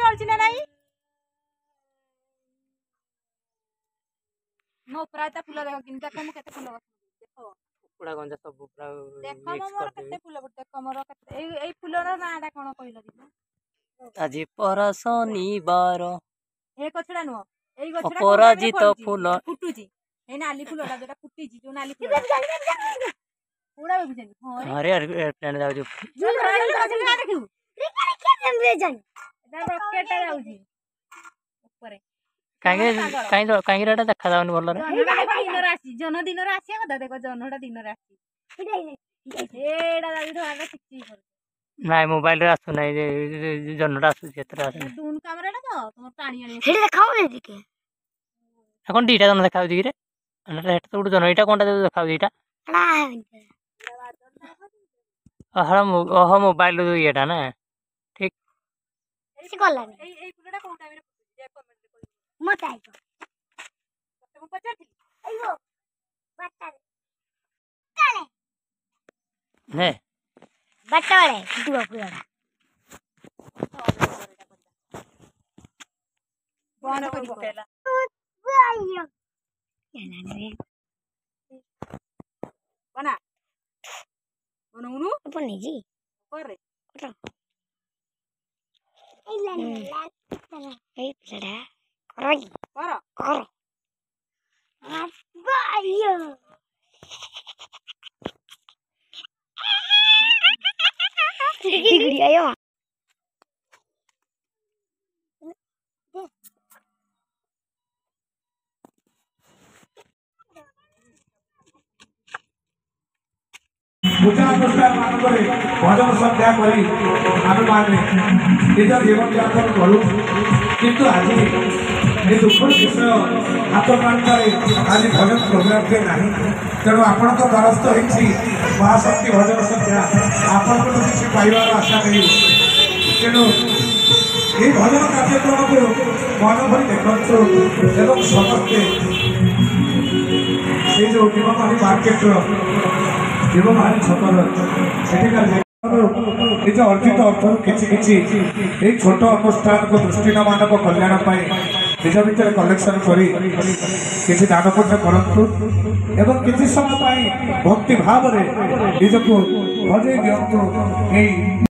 जलची ना नहीं मो प्रायता फूल देखो किन देखो मु केते फूल देखो कुकुड़ा गंजा सब पूरा देखो मिक्स मोर कर केते फूल देखो मोर केते एई फूलर नाटा कोन कहिलो दिनो आज परशनिवार ए गछडा नु एई गछडा अपराजित फूल फुटुची ए नाली फूलडा जेटा फुटीची जो नाली फूल पूरा बुझनी हां अरे एयरप्लेन जाउ जो ना देखू रे जान एटा रॉकेट जाउची ऊपर कहीं रेटा देखा जाउनी भल जन दिन आसिया कथा देख जनटा दिन एटा जाउची ना मोबाइल रे आसु ना जनटा आसु दून कैमराटा तो तुम टाणी आनी हेडे देखाओ रे दिके এখন দুইটা জন দেখাউ দিরে এটা তো গুড জন এটা কোনটা দেখাউ দিটা হ্যাঁ মোবাইল ইয়েটা না ঠিক এসে করলাম এই ফুলটা কোন টাইমে যে কমেন্ট রে কই মত আইবো তুমি পচারতি আইবো বাটারে কালে নে বাটারে দুয়া ফুলটা বন করি পকেলা আইयो কেনা রে বনা বন উনু বনে জি করে কত এই লান এই প্লেটা করই কর কর আইयो Gigi ayo. पूजा अनुष्ठान मानकरे भजन संध्या करी आमे माने निज जीवन यापन करू किंतु आज ये दुख विषय हाथ कांतारे आज भजन प्रोग्राम के नहीं तेणु आपण तो द्वारस्थ होइछि महाशक्ति भजन संध्या आपण को किसी पाइबार आशा नहीं तेणु ये भजन कार्यक्रम को मन भरी देखंतु एवं समस्ते ये जो निमानी मार्केट एवं आनी छतर निज अर्जित अर्थ कि छोट अनुष्ठान को दृष्टिमान कल्याण निज भितर कलेक्शन कर दान पुण्य करूँ एवं किसी समय भक्ति भाव निजक भजे दिंतु।